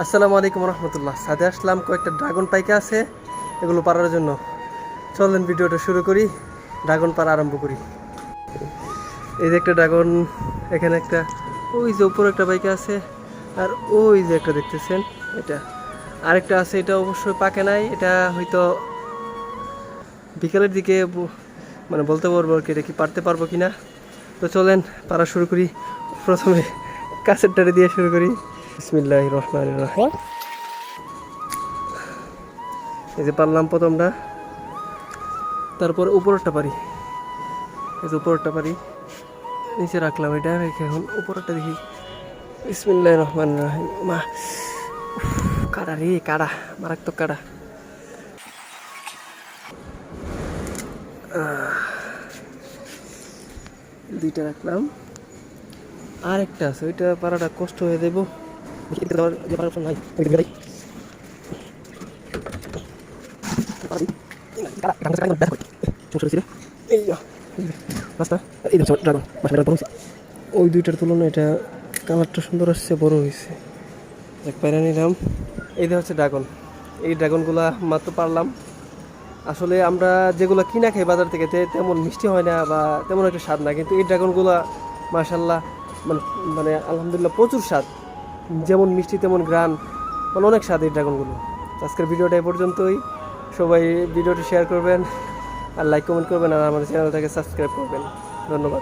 আসসালামু আলাইকুম রহমতুল্লাহ। সাথে আসলাম কয়েকটা ড্রাগন পাইকা আছে, এগুলো পাড়ার জন্য। চলেন ভিডিওটা শুরু করি, ড্রাগন পাড়া আরম্ভ করি। এই যে একটা ড্রাগন, এখানে একটা, ওই যে উপরে একটা পাইকা আছে, আর ওই যে একটা দেখতেছেন এটা আরেকটা আছে। এটা অবশ্যই পাকে নাই, এটা হয়তো বিকেলের দিকে মানে বলতে পারবো আর কি এটা কি পারতে পারবো কিনা। তো চলেন পাড়া শুরু করি। প্রথমে কাছের টারে দিয়ে শুরু করি। বিসমিল্লাহির রহমানির রহিম। এই যে পারলাম প্রথমটা, তারপর উপরেরটা পারি। এই যে উপরেরটা পারি, নিচে রাখলাম, এটা রেখে এখন উপরেরটা দেখি। বিসমিল্লাহির রহমানির রহিম। মা কাড়া রে, কাড়া, মারাত্মক কাড়া। দুইটা রাখলাম, আর একটা আছে, ওইটা পাড়াটা কষ্ট হয়ে দেবো। ওই দুইটার তুলনায় এটা কালারটা সুন্দর আসছে, বড় হয়েছে। এক পায়রা নিলাম। এইটা হচ্ছে ড্রাগন। এই ড্রাগনগুলা মাত্র পারলাম। আসলে আমরা যেগুলো কিনা খাই বাজার থেকে তেমন মিষ্টি হয় না বা তেমন একটা স্বাদ না, কিন্তু এই ড্রাগনগুলা মাশাল্লাহ মানে মানে আলহামদুলিল্লাহ প্রচুর স্বাদ। যেমন মিষ্টি তেমন গ্রান, মানে অনেক স্বাদ এই ড্রাগনগুলো। আজকের ভিডিওটা এই পর্যন্তই। সবাই ভিডিওটি শেয়ার করবেন, আর লাইক কমেন্ট করবেন, আর আমাদের চ্যানেলটাকে সাবস্ক্রাইব করবেন। ধন্যবাদ।